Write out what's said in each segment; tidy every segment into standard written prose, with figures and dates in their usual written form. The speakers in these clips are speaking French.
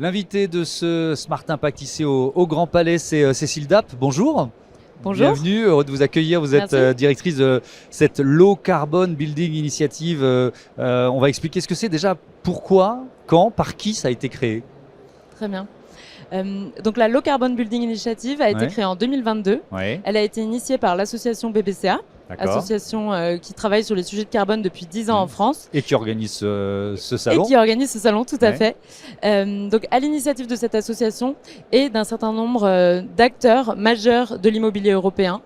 L'invité de ce Smart Impact ici au Grand Palais, c'est Cécile Dapp. Bonjour. Bonjour. Bienvenue, heureux de vous accueillir. Vous êtes directrice de cette Low Carbon Building Initiative. On va expliquer ce que c'est déjà, pourquoi, quand, par qui ça a été créé. Très bien. Donc la Low Carbon Building Initiative a été créée en 2022. Ouais. Elle a été initiée par l'association BBCA, association qui travaille sur les sujets de carbone depuis 10 ans en France. Et qui organise ce salon. Et qui organise ce salon, tout à fait. Donc à l'initiative de cette association et d'un certain nombre d'acteurs majeurs de l'immobilier européen,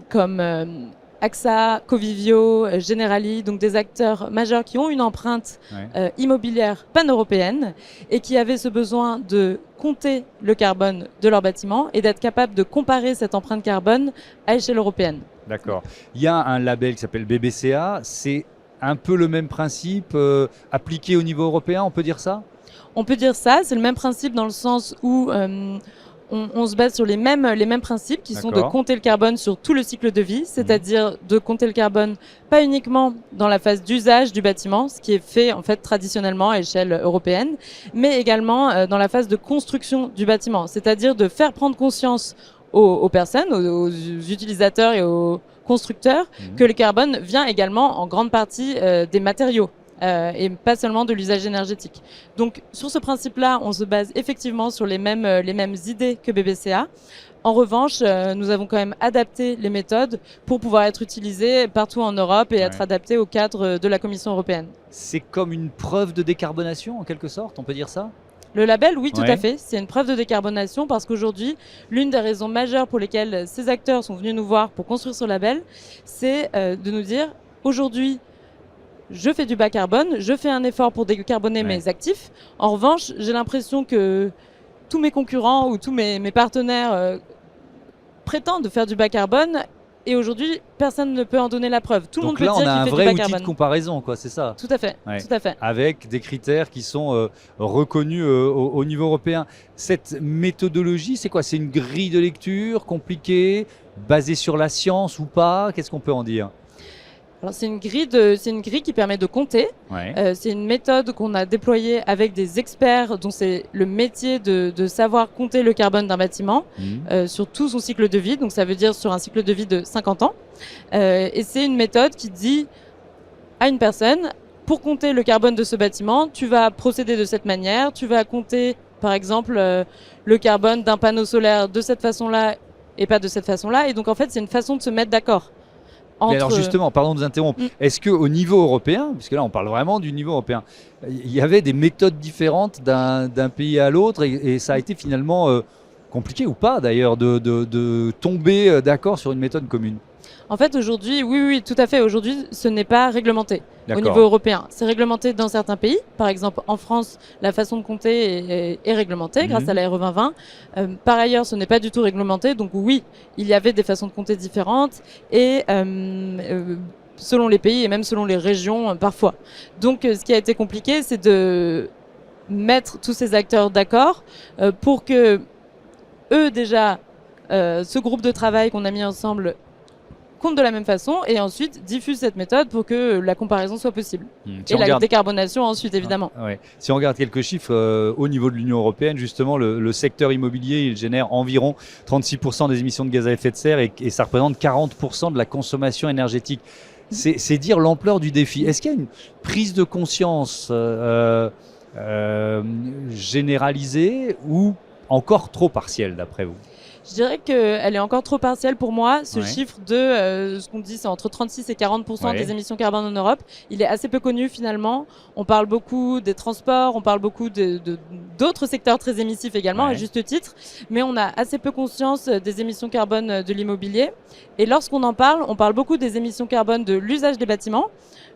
comme AXA, Covivio, Generali, donc des acteurs majeurs qui ont une empreinte immobilière pan-européenne et qui avaient ce besoin de compter le carbone de leurs bâtiments et d'être capable de comparer cette empreinte carbone à échelle européenne. D'accord. Il y a un label qui s'appelle BBCA. C'est un peu le même principe appliqué au niveau européen, on peut dire ça ? On peut dire ça. C'est le même principe dans le sens où on se base sur les mêmes principes qui sont de compter le carbone sur tout le cycle de vie, c'est-à-dire de compter le carbone pas uniquement dans la phase d'usage du bâtiment, ce qui est fait en fait traditionnellement à échelle européenne, mais également dans la phase de construction du bâtiment, c'est-à-dire de faire prendre conscience aux personnes, aux utilisateurs et aux constructeurs que le carbone vient également en grande partie des matériaux. Et pas seulement de l'usage énergétique. Donc sur ce principe-là, on se base effectivement sur les mêmes idées que BBCA. En revanche, nous avons quand même adapté les méthodes pour pouvoir être utilisées partout en Europe et être adaptées au cadre de la Commission européenne. C'est comme une preuve de décarbonation en quelque sorte, on peut dire ça ? Le label, oui, tout à fait. C'est une preuve de décarbonation parce qu'aujourd'hui, l'une des raisons majeures pour lesquelles ces acteurs sont venus nous voir pour construire ce label, c'est de nous dire aujourd'hui, je fais du bas carbone, je fais un effort pour décarboner mes actifs. En revanche, j'ai l'impression que tous mes concurrents ou tous mes partenaires prétendent faire du bas carbone et aujourd'hui, personne ne peut en donner la preuve. Tout le monde peut dire qu'il fait du bas carbone. Donc là, on a un vrai outil de comparaison, quoi, c'est ça ? Tout à fait, tout à fait. Avec des critères qui sont reconnus au niveau européen. Cette méthodologie, c'est quoi ? C'est une grille de lecture compliquée, basée sur la science ou pas ? Qu'est-ce qu'on peut en dire ? Alors, c'est une grille qui permet de compter. C'est une méthode qu'on a déployée avec des experts dont c'est le métier de savoir compter le carbone d'un bâtiment sur tout son cycle de vie. Donc ça veut dire sur un cycle de vie de 50 ans. Et c'est une méthode qui dit à une personne, pour compter le carbone de ce bâtiment, tu vas procéder de cette manière. Tu vas compter par exemple le carbone d'un panneau solaire de cette façon-là et pas de cette façon-là. Et donc en fait c'est une façon de se mettre d'accord. Mais alors justement, pardon de vous interrompre, est-ce qu'au niveau européen, puisque là on parle vraiment du niveau européen, il y avait des méthodes différentes d'un pays à l'autre et ça a été finalement compliqué ou pas d'ailleurs de tomber d'accord sur une méthode commune ? En fait, aujourd'hui, oui, tout à fait. Aujourd'hui, ce n'est pas réglementé au niveau européen. C'est réglementé dans certains pays. Par exemple, en France, la façon de compter est réglementée grâce à la RE 2020. Par ailleurs, ce n'est pas du tout réglementé. Donc oui, il y avait des façons de compter différentes et selon les pays et même selon les régions parfois. Donc ce qui a été compliqué, c'est de mettre tous ces acteurs d'accord pour que eux déjà, ce groupe de travail qu'on a mis ensemble compte de la même façon et ensuite diffuse cette méthode pour que la comparaison soit possible. Et la décarbonation ensuite, évidemment. Si on regarde quelques chiffres au niveau de l'Union européenne, justement, le secteur immobilier, il génère environ 36% des émissions de gaz à effet de serre et ça représente 40% de la consommation énergétique. C'est dire l'ampleur du défi. Est-ce qu'il y a une prise de conscience généralisée ou encore trop partielle, d'après vous ? Je dirais qu'elle est encore trop partielle pour moi. Ce chiffre de ce qu'on dit, c'est entre 36 et 40% des émissions carbone en Europe. Il est assez peu connu finalement. On parle beaucoup des transports, on parle beaucoup d'autres secteurs très émissifs également, à juste titre. Mais on a assez peu conscience des émissions carbone de l'immobilier. Et lorsqu'on en parle, on parle beaucoup des émissions carbone de l'usage des bâtiments.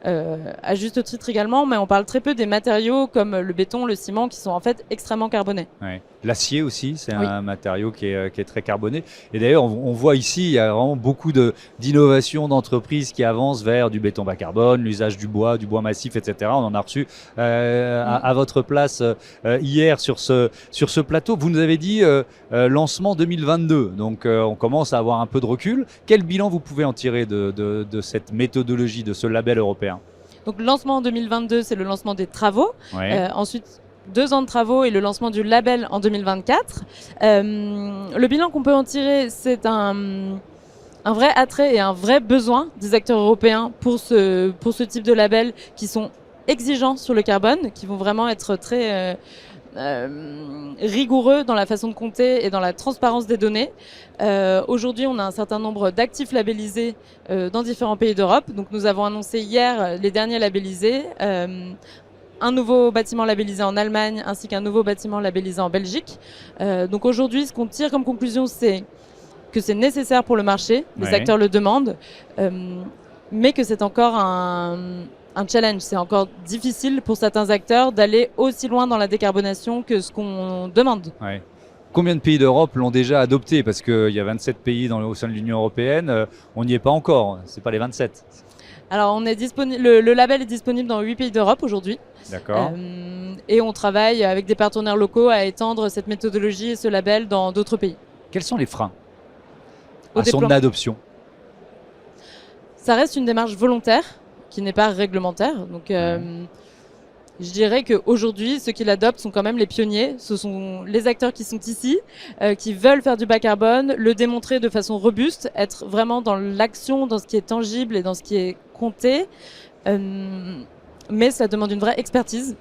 À juste titre également, mais on parle très peu des matériaux comme le béton, le ciment, qui sont en fait extrêmement carbonés. L'acier aussi, c'est un matériau qui est très carboné. Et d'ailleurs, on voit ici, il y a vraiment beaucoup d'innovations d'entreprises qui avancent vers du béton bas carbone, l'usage du bois massif, etc. On en a reçu à votre place hier sur ce plateau. Vous nous avez dit lancement 2022, donc on commence à avoir un peu de recul. Quel bilan vous pouvez en tirer de cette méthodologie, de ce label européen ? Donc lancement en 2022, c'est le lancement des travaux. Ensuite, 2 ans de travaux et le lancement du label en 2024. Le bilan qu'on peut en tirer, c'est un vrai attrait et un vrai besoin des acteurs européens pour ce type de label qui sont exigeants sur le carbone, qui vont vraiment être très rigoureux dans la façon de compter et dans la transparence des données. Aujourd'hui, on a un certain nombre d'actifs labellisés dans différents pays d'Europe. Donc nous avons annoncé hier les derniers labellisés. Un nouveau bâtiment labellisé en Allemagne ainsi qu'un nouveau bâtiment labellisé en Belgique. Donc aujourd'hui, ce qu'on tire comme conclusion, c'est que c'est nécessaire pour le marché, les acteurs le demandent, mais que c'est encore un challenge. C'est encore difficile pour certains acteurs d'aller aussi loin dans la décarbonation que ce qu'on demande. Ouais. Combien de pays d'Europe l'ont déjà adopté? Parce qu'il y a 27 pays au sein de l'Union européenne, on n'y est pas encore, c'est pas les 27. Alors on est le label est disponible dans 8 pays d'Europe aujourd'hui. D'accord. Et on travaille avec des partenaires locaux à étendre cette méthodologie et ce label dans d'autres pays. Quels sont les freins à son adoption? Ça reste une démarche volontaire qui n'est pas réglementaire. Donc, je dirais qu'aujourd'hui, ceux qui l'adoptent sont quand même les pionniers. Ce sont les acteurs qui sont ici, qui veulent faire du bas carbone, le démontrer de façon robuste, être vraiment dans l'action, dans ce qui est tangible et dans ce qui est compté. Mais ça demande une vraie expertise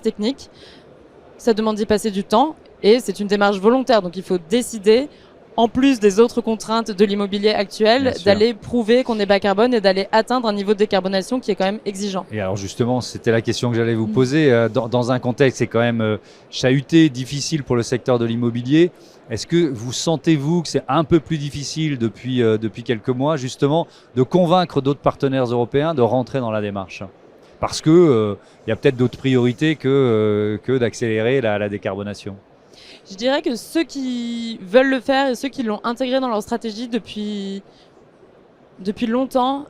technique. Ça demande d'y passer du temps et c'est une démarche volontaire. Donc, il faut décider, en plus des autres contraintes de l'immobilier actuel, d'aller prouver qu'on est bas carbone et d'aller atteindre un niveau de décarbonation qui est quand même exigeant. Et alors justement, c'était la question que j'allais vous poser. Dans un contexte qui est quand même chahuté, difficile pour le secteur de l'immobilier, est-ce que vous sentez-vous que c'est un peu plus difficile depuis quelques mois, justement, de convaincre d'autres partenaires européens de rentrer dans la démarche? Parce qu'il y a peut-être d'autres priorités que d'accélérer la décarbonation. Je dirais que ceux qui veulent le faire et ceux qui l'ont intégré dans leur stratégie depuis longtemps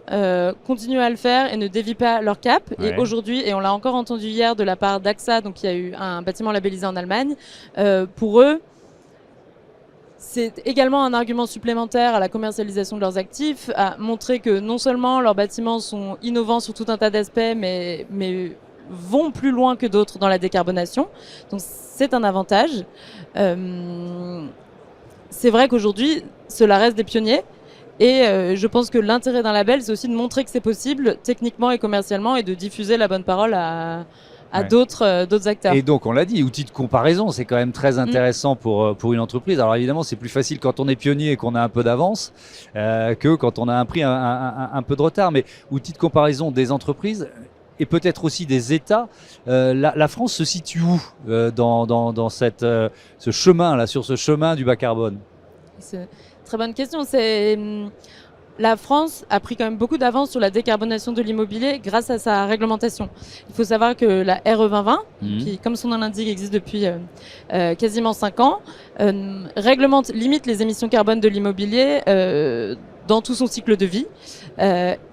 continuent à le faire et ne dévient pas leur cap. Ouais. Et aujourd'hui, et on l'a encore entendu hier de la part d'AXA, donc il y a eu un bâtiment labellisé en Allemagne, pour eux, c'est également un argument supplémentaire à la commercialisation de leurs actifs, à montrer que non seulement leurs bâtiments sont innovants sur tout un tas d'aspects, mais vont plus loin que d'autres dans la décarbonation. Donc c'est un avantage. C'est vrai qu'aujourd'hui, cela reste des pionniers. Et je pense que l'intérêt d'un label, c'est aussi de montrer que c'est possible techniquement et commercialement et de diffuser la bonne parole à d'autres acteurs. Et donc, on l'a dit, outil de comparaison, c'est quand même très intéressant pour une entreprise. Alors évidemment, c'est plus facile quand on est pionnier et qu'on a un peu d'avance que quand on a pris un peu de retard. Mais outil de comparaison des entreprises et peut-être aussi des États, la France se situe où dans ce chemin là, sur ce chemin du bas carbone? C'est une très bonne question. La France a pris quand même beaucoup d'avance sur la décarbonation de l'immobilier grâce à sa réglementation. Il faut savoir que la RE 2020, qui, comme son nom l'indique, existe depuis quasiment 5 ans, limite les émissions carbone de l'immobilier dans tout son cycle de vie.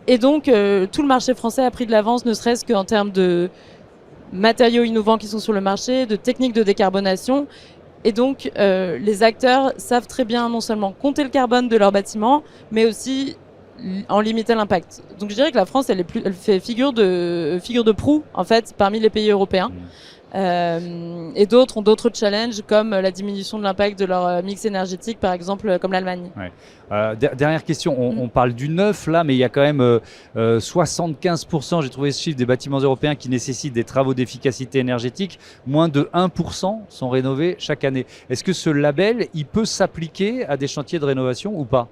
Et donc, tout le marché français a pris de l'avance, ne serait-ce qu'en termes de matériaux innovants qui sont sur le marché, de techniques de décarbonation. Et donc, les acteurs savent très bien non seulement compter le carbone de leur bâtiment, mais aussi en limiter l'impact. Donc, je dirais que la France, elle fait figure de proue, en fait, parmi les pays européens. Et d'autres ont d'autres challenges, comme la diminution de l'impact de leur mix énergétique, par exemple, comme l'Allemagne. Ouais. Dernière question, on parle du neuf là, mais il y a quand même 75%, j'ai trouvé ce chiffre, des bâtiments européens qui nécessitent des travaux d'efficacité énergétique. Moins de 1% sont rénovés chaque année. Est-ce que ce label, il peut s'appliquer à des chantiers de rénovation ou pas?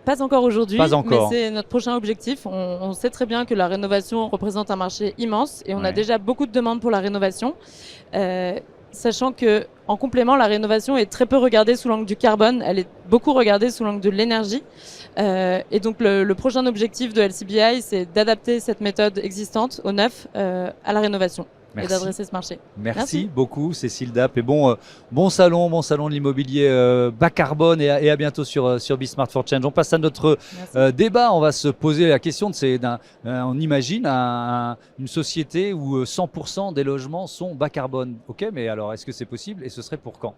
Pas encore aujourd'hui, mais c'est notre prochain objectif. On sait très bien que la rénovation représente un marché immense et on a déjà beaucoup de demandes pour la rénovation. Sachant que, en complément, la rénovation est très peu regardée sous l'angle du carbone, elle est beaucoup regardée sous l'angle de l'énergie. Et donc le prochain objectif de LCBI, c'est d'adapter cette méthode existante au neuf à la rénovation. Merci. Et d'adresser ce marché. Merci beaucoup Cécile Dapp et bon salon de l'immobilier bas carbone et à bientôt sur Be Smart for Change. On passe à notre débat. On va se poser la question on imagine une société où 100% des logements sont bas carbone. Ok, mais alors est-ce que c'est possible et ce serait pour quand?